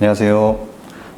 안녕하세요.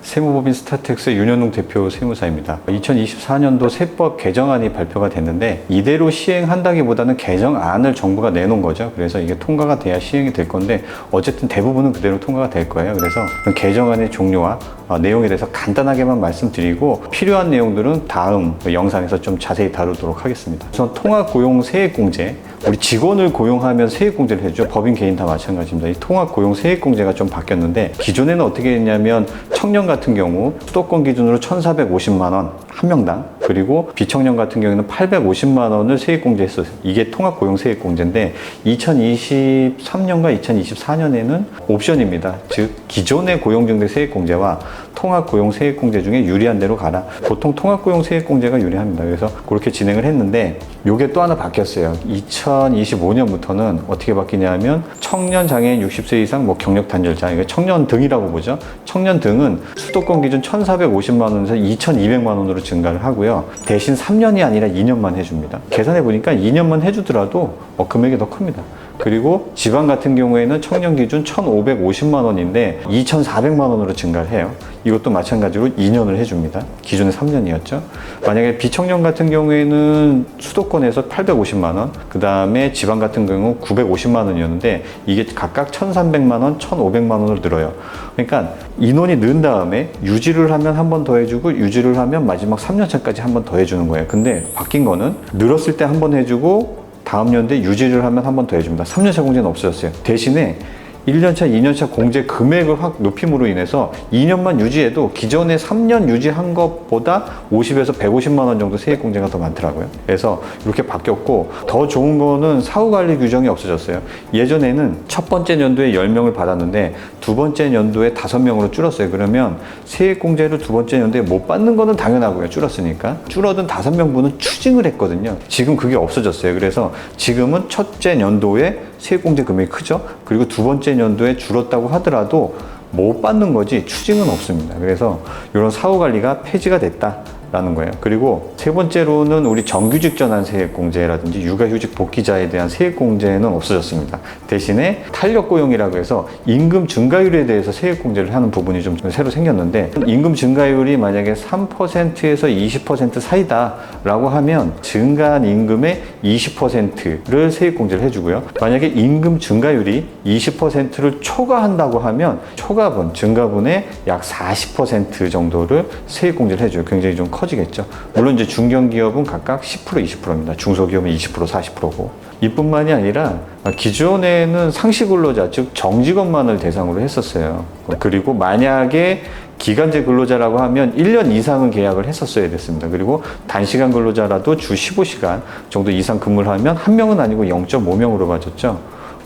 세무법인 스타텍스 윤현웅 대표 세무사입니다. 2024년도 세법 개정안이 발표가 됐는데 이대로 시행한다기보다는 개정안을 정부가 내놓은 거죠. 그래서 이게 통과가 돼야 시행이 될 건데 어쨌든 대부분은 그대로 통과가 될 거예요. 그래서 개정안의 종류와 내용에 대해서 간단하게만 말씀드리고 필요한 내용들은 다음 영상에서 좀 자세히 다루도록 하겠습니다. 우선 통합고용세액공제, 우리 직원을 고용하면 세액공제를 해주죠. 법인 개인 다 마찬가지입니다. 이 통합고용 세액공제가 좀 바뀌었는데 기존에는 어떻게 했냐면 청년 같은 경우 수도권 기준으로 1,450만 원 한 명당, 그리고 비청년 같은 경우에는 850만 원을 세액공제했어요. 이게 통합고용세액공제인데 2023년과 2024년에는 옵션입니다. 즉 기존의 고용중개 세액공제와 통합고용세액공제 중에 유리한 대로 가라. 보통 통합고용세액공제가 유리합니다. 그래서 그렇게 진행을 했는데 요게 또 하나 바뀌었어요. 2025년부터는 어떻게 바뀌냐면 청년 장애인 60세 이상 뭐 경력 단절자, 이거 청년 등이라고 보죠. 청년 등은 수도권 기준 1,450만 원에서 2,200만 원으로 증가를 하고요. 대신 3년이 아니라 2년만 해줍니다. 계산해 보니까 2년만 해주더라도 금액이 더 큽니다. 그리고 지방 같은 경우에는 청년 기준 1,550만 원인데 2,400만 원으로 증가를 해요. 이것도 마찬가지로 2년을 해줍니다. 기존에 3년이었죠. 만약에 비청년 같은 경우에는 수도권에서 850만 원, 그 다음에 지방 같은 경우 950만 원이었는데 이게 각각 1,300만 원, 1,500만 원으로 늘어요. 그러니까 인원이 는 다음에 유지를 하면 한 번 더 해주고 유지를 하면 마지막 3년차까지 한 번 더 해주는 거예요. 근데 바뀐 거는 늘었을 때 한 번 해주고 다음 연도에 유지를 하면 한 번 더 해줍니다. 3년차 공제는 없어졌어요. 대신에 1년차, 2년차 공제 금액을 확 높임으로 인해서 2년만 유지해도 기존에 3년 유지한 것보다 50에서 150만 원 정도 세액 공제가 더 많더라고요. 그래서 이렇게 바뀌었고, 더 좋은 거는 사후관리 규정이 없어졌어요. 예전에는 첫 번째 연도에 10명을 받았는데 두 번째 연도에 5명으로 줄었어요. 그러면 세액 공제를 두 번째 연도에 못 받는 거는 당연하고요. 줄었으니까. 줄어든 5명분은 추징을 했거든요. 지금 그게 없어졌어요. 그래서 지금은 첫째 연도에 세액공제 금액이 크죠. 그리고 두 번째 연도에 줄었다고 하더라도 못 받는 거지 추징은 없습니다. 그래서 이런 사후관리가 폐지가 됐다라는 거예요. 그리고 세 번째로는 우리 정규직 전환 세액공제라든지 육아휴직 복귀자에 대한 세액공제는 없어졌습니다. 대신에 탄력고용이라고 해서 임금 증가율에 대해서 세액공제를 하는 부분이 좀 새로 생겼는데, 임금 증가율이 만약에 3%에서 20% 사이다라고 하면 증가한 임금의 20%를 세액공제를 해주고요. 만약에 임금 증가율이 20%를 초과한다고 하면 초과분, 증가분의 약 40% 정도를 세액공제를 해줘요. 굉장히 좀 커지겠죠. 물론 이제 중견기업은 각각 10%, 20%입니다. 중소기업은 20%, 40%고. 이뿐만이 아니라 기존에는 상시근로자, 즉 정직원만을 대상으로 했었어요. 그리고 만약에 기간제 근로자라고 하면 1년 이상은 계약을 했었어야 됐습니다. 그리고 단시간 근로자라도 주 15시간 정도 이상 근무를 하면 한 명은 아니고 0.5명으로 봐줬죠.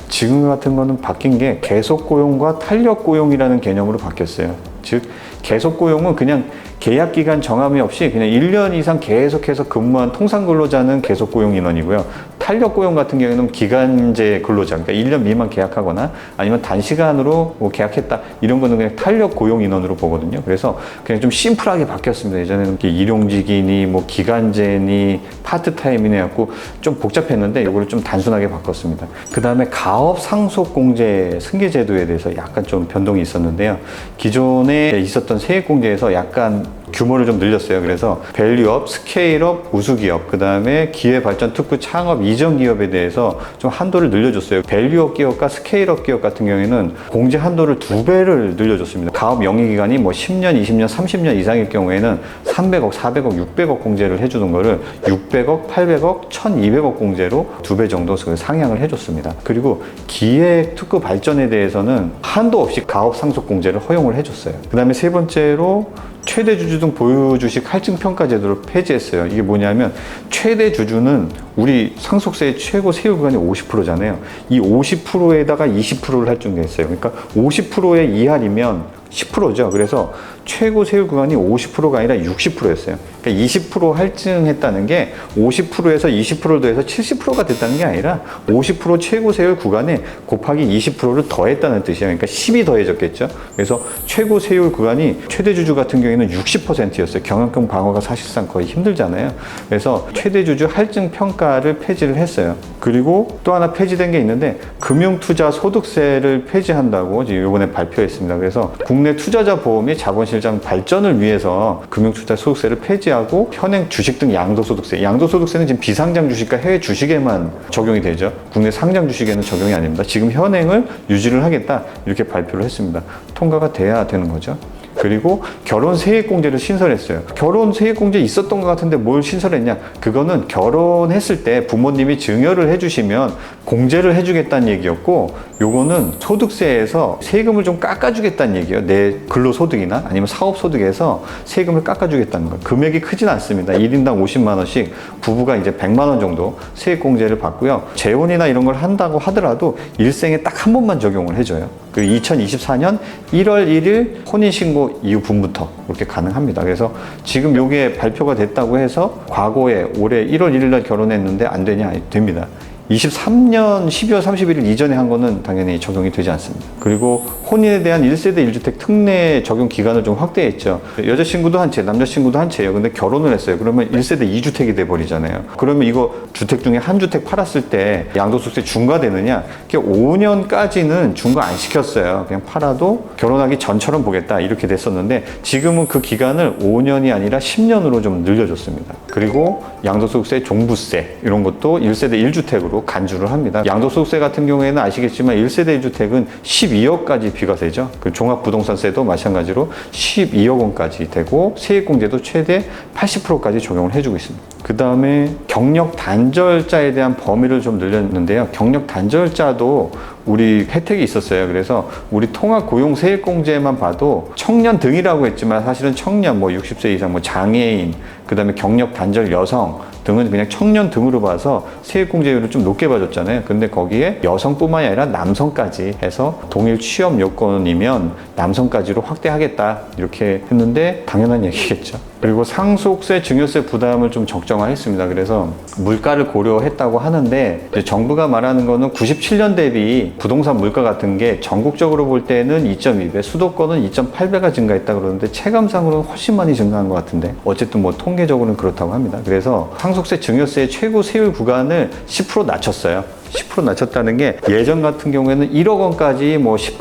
지금 같은 거는 바뀐 게 계속고용과 탄력고용이라는 개념으로 바뀌었어요. 즉 계속고용은 그냥 계약기간 정함이 없이 그냥 1년 이상 계속해서 근무한 통상근로자는 계속고용 인원이고요. 탄력고용 같은 경우에는 기간제 근로자, 그러니까 1년 미만 계약하거나 아니면 단시간으로 계약했다, 이런 거는 그냥 탄력고용 인원으로 보거든요. 그래서 그냥 좀 심플하게 바뀌었습니다. 예전에는 일용직이니 뭐 기간제니 파트타임이니 해갖고 좀 복잡했는데 이거를 좀 단순하게 바꿨습니다. 그 다음에 가업상속공제 승계제도에 대해서 약간 좀 변동이 있었는데요. 기존에 있었던 세액공제에서 약간 규모를 좀 늘렸어요. 그래서 밸류업, 스케일업, 우수기업, 그 다음에 기회발전, 특구, 창업, 이전 기업에 대해서 좀 한도를 늘려줬어요. 밸류업 기업과 스케일업 기업 같은 경우에는 공제 한도를 2배를 늘려줬습니다. 가업 영위기간이 뭐 10년, 20년, 30년 이상일 경우에는 300억, 400억, 600억 공제를 해주는 거를 600억, 800억, 1200억 공제로 2배 정도 상향을 해줬습니다. 그리고 기획, 특구, 발전에 대해서는 한도 없이 가업 상속 공제를 허용을 해줬어요. 그 다음에 세 번째로 최대 주주 등 보유 주식 할증 평가 제도를 폐지했어요. 이게 뭐냐면 최대 주주는 우리 상속세의 최고 세율 구간이 50%잖아요. 이 50%에다가 20%를 할증했어요. 그러니까 50%의 이하이면 10%죠. 그래서 최고 세율 구간이 50%가 아니라 60%였어요. 그러니까 20% 할증했다는 게 50%에서 20%를 더해서 70%가 됐다는 게 아니라 50% 최고 세율 구간에 곱하기 20%를 더했다는 뜻이에요. 그러니까 10이 더해졌겠죠. 그래서 최고 세율 구간이 최대 주주 같은 경우에는 60%였어요. 경영권 방어가 사실상 거의 힘들잖아요. 그래서 최대 주주 할증 평가를 폐지를 했어요. 그리고 또 하나 폐지된 게 있는데 금융투자 소득세를 폐지한다고 이번에 발표했습니다. 그래서 국내 투자자 보험이 자본시장 발전을 위해서 금융투자 소득세를 폐지하고 현행 주식 등 양도소득세, 양도소득세는 지금 비상장 주식과 해외 주식에만 적용이 되죠. 국내 상장 주식에는 적용이 아닙니다. 지금 현행을 유지를 하겠다 이렇게 발표를 했습니다. 통과가 돼야 되는 거죠. 그리고 결혼 세액공제를 신설했어요. 결혼 세액공제 있었던 것 같은데 뭘 신설했냐? 그거는 결혼했을 때 부모님이 증여를 해주시면 공제를 해주겠다는 얘기였고, 요거는 소득세에서 세금을 좀 깎아주겠다는 얘기예요. 내 근로소득이나 아니면 사업소득에서 세금을 깎아주겠다는 거예요. 금액이 크진 않습니다. 1인당 50만 원씩 부부가 이제 100만 원 정도 세액공제를 받고요. 재혼이나 이런 걸 한다고 하더라도 일생에 딱 한 번만 적용을 해줘요. 그 2024년 1월 1일 혼인신고 이후 분부터 이렇게 가능합니다. 그래서 지금 요게 발표가 됐다고 해서 과거에 올해 1월 1일 날 결혼했는데 안 되냐? 됩니다. 23년 12월 31일 이전에 한 거는 당연히 적용이 되지 않습니다. 그리고 혼인에 대한 1세대 1주택 특례 적용 기간을 좀 확대했죠. 여자친구도 한 채, 남자친구도 한 채예요. 근데 결혼을 했어요. 그러면 1세대 2주택이 돼버리잖아요. 그러면 이거 주택 중에 한 주택 팔았을 때 양도소득세 중과되느냐? 5년까지는 중과 안 시켰어요. 그냥 팔아도 결혼하기 전처럼 보겠다 이렇게 됐었는데, 지금은 그 기간을 5년이 아니라 10년으로 좀 늘려줬습니다. 그리고 양도소득세, 종부세 이런 것도 1세대 1주택으로 간주를 합니다. 양도소득세 같은 경우에는 아시겠지만 1세대 1주택은 12억까지 비과세죠. 그 종합부동산세도 마찬가지로 12억 원까지 되고 세액공제도 최대 80%까지 적용을 해주고 있습니다. 그 다음에 경력 단절자에 대한 범위를 좀 늘렸는데요. 경력 단절자도 우리 혜택이 있었어요. 그래서 우리 통합고용세액공제만 봐도 청년 등이라고 했지만 사실은 청년, 60세 이상, 장애인, 그 다음에 경력 단절 여성 등은 그냥 청년 등으로 봐서 세액공제율을 좀 높게 봐줬잖아요. 근데 거기에 여성뿐만이 아니라 남성까지 해서 동일 취업 요건이면 남성까지로 확대하겠다 이렇게 했는데 당연한 얘기겠죠. 그리고 상속세, 증여세 부담을 좀 적정화했습니다. 그래서 물가를 고려했다고 하는데 이제 정부가 말하는 거는 97년 대비 부동산 물가 같은 게 전국적으로 볼 때는 2.2배, 수도권은 2.8배가 증가했다 그러는데 체감상으로는 훨씬 많이 증가한 것 같은데 어쨌든 통계적으로는 그렇다고 합니다. 그래서 상속세, 증여세의 최고 세율 구간을 10% 낮췄어요. 10% 낮췄다는 게 예전 같은 경우에는 1억 원까지 10%,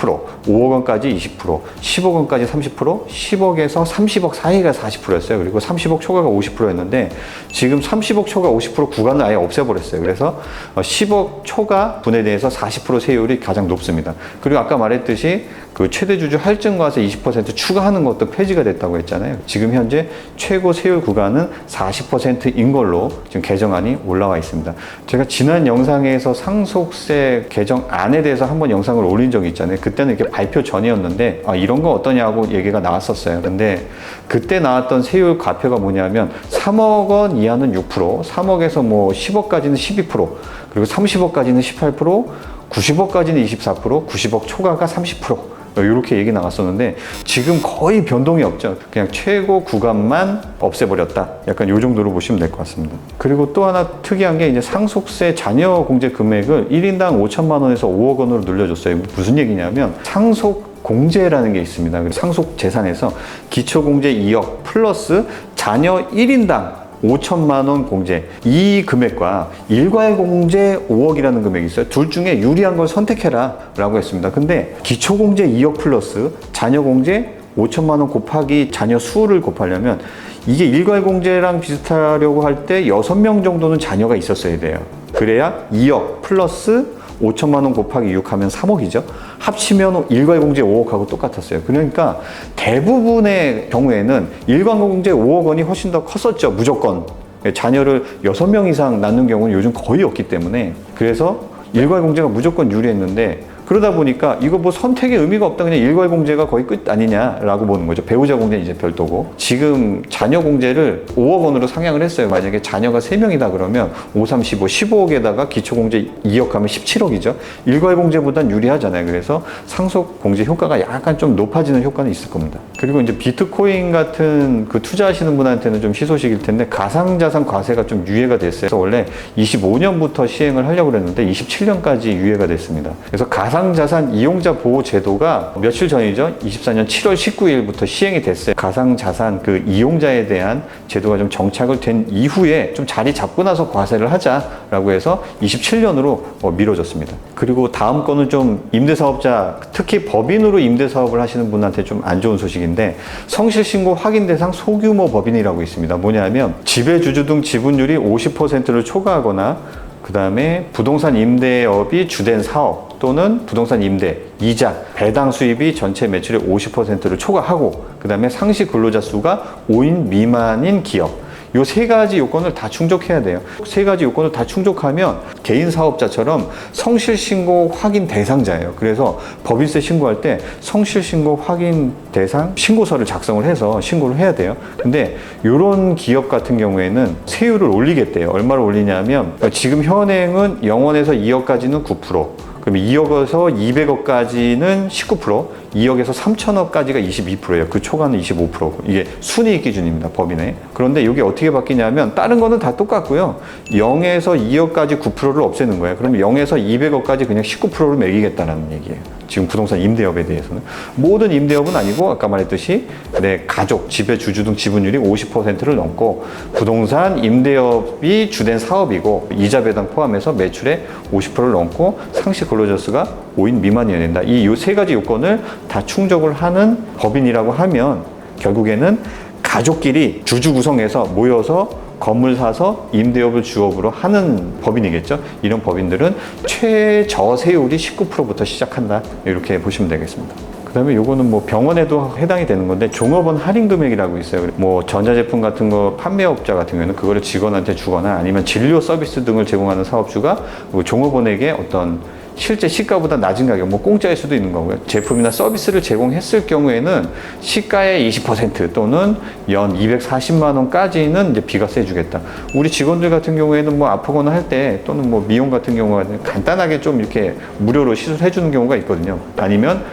5억 원까지 20%, 10억 원까지 30%, 10억에서 30억 사이가 40%였어요. 그리고 30억 초과가 50%였는데 지금 30억 초과 50% 구간을 아예 없애버렸어요. 그래서 10억 초과 분에 대해서 40% 세율이 가장 높습니다. 그리고 아까 말했듯이 그 최대 주주 할증과세 20% 추가하는 것도 폐지가 됐다고 했잖아요. 지금 현재 최고 세율 구간은 40%인 걸로 지금 개정안이 올라와 있습니다. 제가 지난 영상에서 상속세 개정안에 대해서 한번 영상을 올린 적이 있잖아요. 그때는 이렇게 발표 전이었는데 이런 거 어떠냐고 얘기가 나왔었어요. 근데 그때 나왔던 세율 과표가 뭐냐면 3억 원 이하는 6%, 3억에서 10억까지는 12%, 그리고 30억까지는 18%, 90억까지는 24%, 90억 초과가 30%. 이렇게 얘기 나갔었는데 지금 거의 변동이 없죠. 그냥 최고 구간만 없애버렸다. 약간 이 정도로 보시면 될 것 같습니다. 그리고 또 하나 특이한 게 이제 상속세 잔여 공제 금액을 1인당 5천만 원에서 5억 원으로 늘려줬어요. 무슨 얘기냐면 상속 공제라는 게 있습니다. 상속 재산에서 기초공제 2억 플러스 자녀 1인당 5천만 원 공제, 이 금액과 일괄 공제 5억이라는 금액이 있어요. 둘 중에 유리한 걸 선택해라 라고 했습니다. 근데 기초 공제 2억 플러스 자녀 공제 5천만 원 곱하기 자녀 수를 곱하려면 이게 일괄 공제랑 비슷하려고 할 때 6명 정도는 자녀가 있었어야 돼요. 그래야 2억 플러스 5천만 원 곱하기 6 하면 3억이죠. 합치면 일괄 공제 5억하고 똑같았어요. 그러니까 대부분의 경우에는 일괄 공제 5억 원이 훨씬 더 컸었죠. 무조건. 자녀를 6명 이상 낳는 경우는 요즘 거의 없기 때문에. 그래서 일괄 공제가 무조건 유리했는데 그러다 보니까 이거 뭐 선택의 의미가 없다, 그냥 일괄 공제가 거의 끝 아니냐라고 보는 거죠. 배우자 공제는 이제 별도고, 지금 자녀 공제를 5억 원으로 상향을 했어요. 만약에 자녀가 3명이다 그러면 5, 3, 15, 15억에다가 기초공제 2억 하면 17억이죠. 일괄 공제보단 유리하잖아요. 그래서 상속 공제 효과가 약간 좀 높아지는 효과는 있을 겁니다. 그리고 이제 비트코인 같은 그 투자하시는 분한테는 좀 희소식일 텐데, 가상자산 과세가 좀 유예가 됐어요. 그래서 원래 25년부터 시행을 하려고 그랬는데 27년까지 유예가 됐습니다. 그래서 가상자산 이용자 보호 제도가 며칠 전이죠. 24년 7월 19일부터 시행이 됐어요. 가상자산 그 이용자에 대한 제도가 좀 정착을 된 이후에 좀 자리 잡고 나서 과세를 하자라고 해서 27년으로 미뤄졌습니다. 그리고 다음 거는 좀 임대사업자, 특히 법인으로 임대사업을 하시는 분한테 좀 안 좋은 소식인데, 성실신고 확인 대상 소규모 법인이라고 있습니다. 뭐냐면 지배주주 등 지분율이 50%를 초과하거나, 그 다음에 부동산 임대업이 주된 사업 또는 부동산 임대, 이자, 배당 수입이 전체 매출의 50%를 초과하고, 그 다음에 상시 근로자 수가 5인 미만인 기업, 요 세 가지 요건을 다 충족해야 돼요. 세 가지 요건을 다 충족하면 개인 사업자처럼 성실신고 확인 대상자예요. 그래서 법인세 신고할 때 성실신고 확인 대상 신고서를 작성을 해서 신고를 해야 돼요. 근데 요런 기업 같은 경우에는 세율을 올리겠대요. 얼마를 올리냐면, 지금 현행은 0원에서 2억까지는 9%, 그럼 2억에서 200억까지는 19%, 2억에서 3천억까지가 22%예요. 그 초과는 25%고. 이게 순이익 기준입니다, 법인에. 그런데 이게 어떻게 바뀌냐면, 다른 거는 다 똑같고요. 0에서 2억까지 9%를 없애는 거예요. 그럼 0에서 200억까지 그냥 19%를 매기겠다는 얘기예요. 지금 부동산 임대업에 대해서는. 모든 임대업은 아니고, 아까 말했듯이 내 가족, 지배 주주 등 지분율이 50%를 넘고, 부동산 임대업이 주된 사업이고, 이자 배당 포함해서 매출의 50%를 넘고, 상시 근로자 수가 5인 미만이어야 된다. 이 세 가지 요건을 다 충족을 하는 법인이라고 하면, 결국에는 가족끼리 주주 구성해서 모여서 건물 사서 임대업을 주업으로 하는 법인이겠죠. 이런 법인들은 최저세율이 19%부터 시작한다, 이렇게 보시면 되겠습니다. 그 다음에 요거는 뭐 병원에도 해당이 되는 건데, 종업원 할인 금액이라고 있어요. 뭐 전자제품 같은 거 판매업자 같은 경우에는 그거를 직원한테 주거나, 아니면 진료 서비스 등을 제공하는 사업주가 종업원에게 어떤 실제 시가보다 낮은 가격, 뭐 공짜일 수도 있는 거고요. 제품이나 서비스를 제공했을 경우에는 시가의 20% 또는 연 240만 원까지는 이제 비과세 주겠다. 우리 직원들 같은 경우에는 뭐 아프거나 할 때, 또는 뭐 미용 같은 경우는 간단하게 좀 이렇게 무료로 시술해 주는 경우가 있거든요. 아니면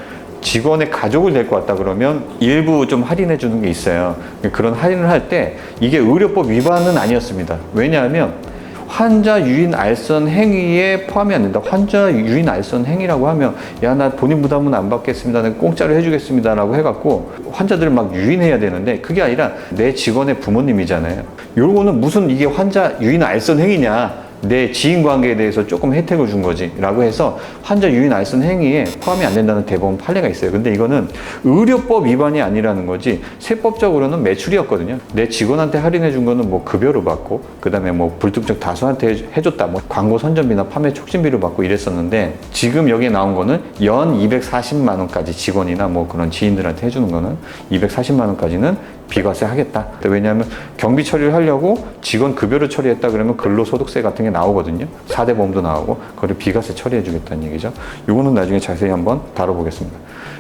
직원의 가족을 데리고 왔다 그러면 일부 좀 할인해 주는 게 있어요. 그런 할인을 할 때 이게 의료법 위반은 아니었습니다. 왜냐하면 환자 유인 알선 행위에 포함이 안 된다. 환자 유인 알선 행위라고 하면, 야, 나 본인 부담은 안 받겠습니다, 내가 공짜로 해주겠습니다 라고 해갖고 환자들을 막 유인해야 되는데, 그게 아니라 내 직원의 부모님이잖아요. 요거는 무슨 이게 환자 유인 알선 행위냐, 내 지인 관계에 대해서 조금 혜택을 준 거지 라고 해서 환자 유인 알선 행위에 포함이 안 된다는 대법원 판례가 있어요. 근데 이거는 의료법 위반이 아니라는 거지, 세법적으로는 매출이었거든요. 내 직원한테 할인해 준 거는 뭐 급여로 받고, 그 다음에 뭐 불특정 다수한테 해줬다, 뭐 광고 선전비나 판매 촉진비로 받고 이랬었는데, 지금 여기에 나온 거는 연 240만 원까지 직원이나 뭐 그런 지인들한테 해주는 거는 240만 원까지는 비과세 하겠다. 왜냐하면 경비 처리를 하려고 직원 급여를 처리했다 그러면 근로소득세 같은 게 나오거든요. 4대 보험도 나오고, 그걸 비과세 처리해 주겠다는 얘기죠. 이거는 나중에 자세히 한번 다뤄보겠습니다.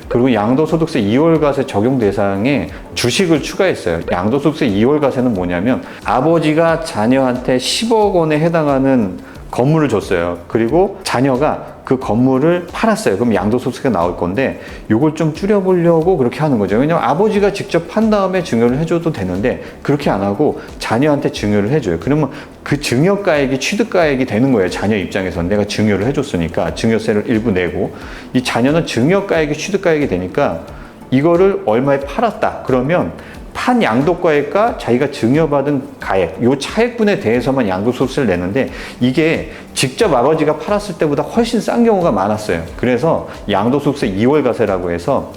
그리고 양도소득세 2월과세 적용 대상에 주식을 추가했어요. 양도소득세 2월과세는 뭐냐면, 아버지가 자녀한테 10억 원에 해당하는 건물을 줬어요. 그리고 자녀가 그 건물을 팔았어요. 그럼 양도소득세가 나올 건데, 이걸 좀 줄여보려고 그렇게 하는 거죠. 왜냐면 아버지가 직접 판 다음에 증여를 해줘도 되는데, 그렇게 안 하고 자녀한테 증여를 해줘요. 그러면 그 증여가액이 취득가액이 되는 거예요. 자녀 입장에서는 내가 증여를 해줬으니까 증여세를 일부 내고, 이 자녀는 증여가액이 취득가액이 되니까 이거를 얼마에 팔았다 그러면 판 양도가액과 자기가 증여받은 가액, 요 차액분에 대해서만 양도소득세를 내는데, 이게 직접 아버지가 팔았을 때보다 훨씬 싼 경우가 많았어요. 그래서 양도소득세 2월과세라고 해서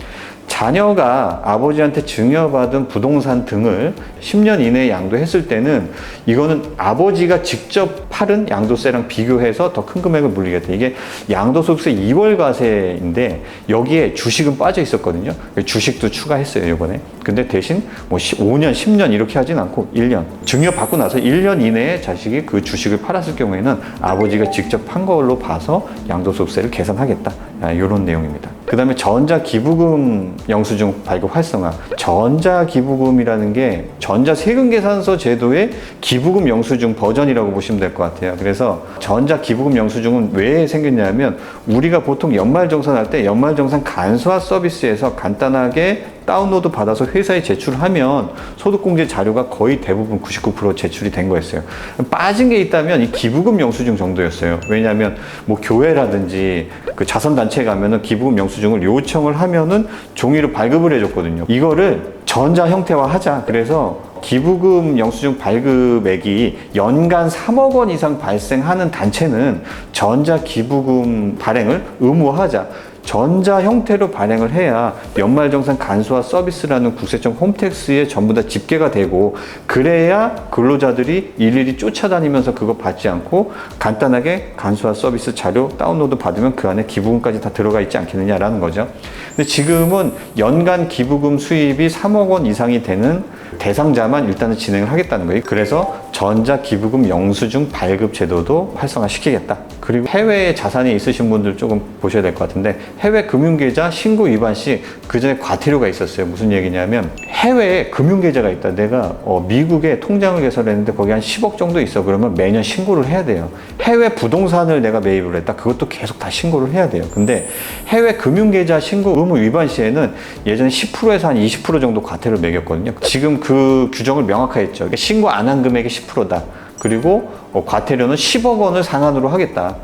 자녀가 아버지한테 증여받은 부동산 등을 10년 이내에 양도했을 때는 이거는 아버지가 직접 팔은 양도세랑 비교해서 더 큰 금액을 물리겠다. 이게 양도소득세 2월 과세인데 여기에 주식은 빠져 있었거든요. 주식도 추가했어요, 이번에. 근데 대신 뭐 5년, 10년 이렇게 하진 않고 1년. 증여받고 나서 1년 이내에 자식이 그 주식을 팔았을 경우에는 아버지가 직접 판 걸로 봐서 양도소득세를 계산하겠다. 이런 내용입니다. 그 다음에 전자기부금 영수증 발급 활성화. 전자기부금이라는 게 전자세금계산서 제도의 기부금 영수증 버전이라고 보시면 될 것 같아요. 그래서 전자기부금 영수증은 왜 생겼냐면 우리가 보통 연말정산할 때 연말정산 간소화 서비스에서 간단하게 다운로드 받아서 회사에 제출하면 소득공제 자료가 거의 대부분 99% 제출이 된 거였어요. 빠진 게 있다면 이 기부금 영수증 정도였어요. 왜냐하면 뭐 교회라든지 그 자선단체에 가면은 기부금 영수증을 요청을 하면은 종이로 발급을 해줬거든요. 이거를 전자 형태화 하자. 그래서 기부금 영수증 발급액이 연간 3억 원 이상 발생하는 단체는 전자기부금 발행을 의무화하자. 전자 형태로 발행을 해야 연말정산 간소화 서비스라는 국세청 홈택스에 전부 다 집계가 되고 그래야 근로자들이 일일이 쫓아다니면서 그거 받지 않고 간단하게 간소화 서비스 자료 다운로드 받으면 그 안에 기부금까지 다 들어가 있지 않겠느냐라는 거죠. 근데 지금은 연간 기부금 수입이 3억 원 이상이 되는 대상자만 일단은 진행을 하겠다는 거예요. 그래서 전자기부금 영수증 발급 제도도 활성화시키겠다. 그리고 해외에 자산이 있으신 분들 조금 보셔야 될 것 같은데 해외 금융계좌 신고 위반 시 그전에 과태료가 있었어요. 무슨 얘기냐면 해외에 금융계좌가 있다. 내가 미국에 통장을 개설했는데 거기 한 10억 정도 있어. 그러면 매년 신고를 해야 돼요. 해외 부동산을 내가 매입을 했다. 그것도 계속 다 신고를 해야 돼요. 근데 해외 금융계좌 신고 의무 위반 시에는 예전에 10%에서 한 20% 정도 과태료를 매겼거든요. 지금 그 규정을 명확화했죠. 그러니까 신고 안 한 금액이 10%다. 그리고 과태료는 10억 원을 상한으로 하겠다.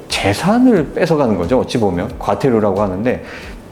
재산을 뺏어가는 거죠. 어찌 보면 과태료라고 하는데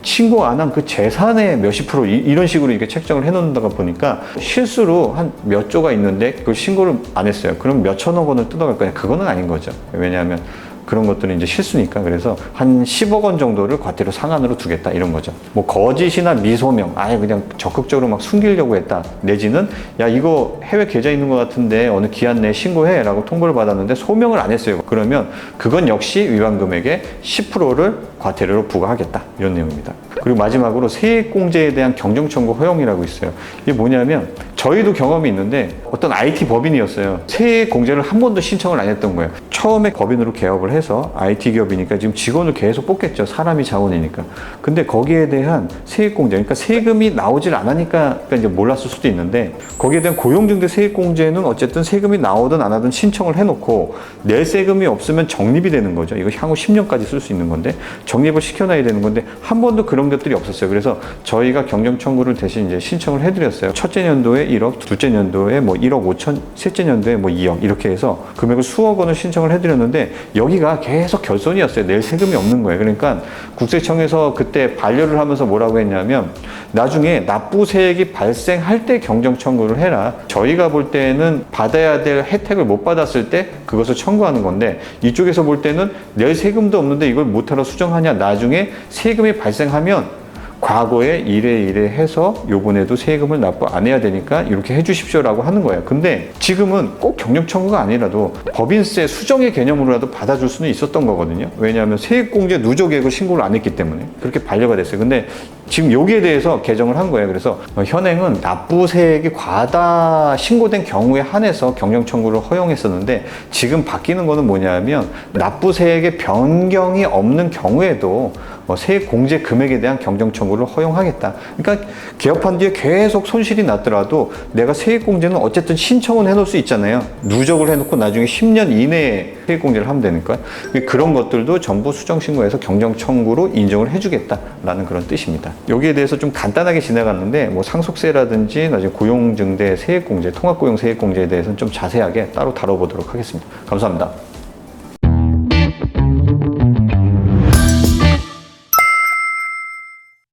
신고 안 한 그 재산의 몇십 프로 이런 식으로 이렇게 책정을 해놓는다가 보니까 실수로 한 몇 조가 있는데 그걸 신고를 안 했어요. 그럼 몇 천억 원을 뜯어갈 거냐? 그거는 아닌 거죠. 왜냐하면 그런 것들은 이제 실수니까. 그래서 한 10억 원 정도를 과태료 상한으로 두겠다 이런 거죠. 뭐 거짓이나 미소명 아예 그냥 적극적으로 막 숨기려고 했다. 내지는 야 이거 해외 계좌 있는 것 같은데 어느 기한 내에 신고해 라고 통보를 받았는데 소명을 안 했어요. 그러면 그건 역시 위반 금액의 10%를 과태료로 부과하겠다 이런 내용입니다. 그리고 마지막으로 세액공제에 대한 경정청구 허용이라고 있어요. 이게 뭐냐면 저희도 경험이 있는데 어떤 IT 법인이었어요. 세액공제를 한 번도 신청을 안 했던 거예요. 처음에 법인으로 개업을 해서 IT 기업이니까 지금 직원을 계속 뽑겠죠. 사람이 자원이니까. 근데 거기에 대한 세액공제, 그러니까 세금이 나오질 않으니까 이제 몰랐을 수도 있는데 거기에 대한 고용증대 세액공제는 어쨌든 세금이 나오든 안 하든 신청을 해놓고 낼 세금이 없으면 적립이 되는 거죠. 이거 향후 10년까지 쓸 수 있는 건데 적립을 시켜놔야 되는 건데 한 번도 그런 것들이 없었어요. 그래서 저희가 경정청구를 대신 이제 신청을 해드렸어요. 첫째 년도에 1억, 둘째 년도에 뭐 1억 5천, 셋째 년도에 뭐 2억 이렇게 해서 금액을 수억 원을 신청을 해드렸는데 여기가 계속 결손이었어요. 낼 세금이 없는 거예요. 그러니까 국세청에서 그때 반려를 하면서 뭐라고 했냐면 나중에 납부세액이 발생할 때 경정청구를 해라. 저희가 볼 때는 받아야 될 혜택을 못 받았을 때 그것을 청구하는 건데 이쪽에서 볼 때는 낼 세금도 없는데 이걸 못하러 수정하냐. 나중에 세금이 발생하면 과거에 이래 해서 요번에도 세금을 납부 안 해야 되니까 이렇게 해주십시오라고 하는 거예요. 근데 지금은 꼭 경력청구가 아니라도 법인세 수정의 개념으로라도 받아줄 수는 있었던 거거든요. 왜냐하면 세액공제 누적액을 신고를 안 했기 때문에 그렇게 반려가 됐어요. 근데 지금 여기에 대해서 개정을 한 거예요. 그래서 현행은 납부세액이 과다 신고된 경우에 한해서 경정청구를 허용했었는데 지금 바뀌는 거는 뭐냐면 납부세액의 변경이 없는 경우에도 세액공제 금액에 대한 경정청구를 허용하겠다. 그러니까 개업한 뒤에 계속 손실이 났더라도 내가 세액공제는 어쨌든 신청은 해놓을 수 있잖아요. 누적을 해놓고 나중에 10년 이내에 세액공제를 하면 되니까 그런 것들도 전부 수정신고해서 경정청구로 인정을 해주겠다라는 그런 뜻입니다. 여기에 대해서 좀 간단하게 지나갔는데 뭐 상속세라든지 나중에 고용증대 세액공제, 통합고용 세액공제에 대해서는 좀 자세하게 따로 다뤄보도록 하겠습니다. 감사합니다.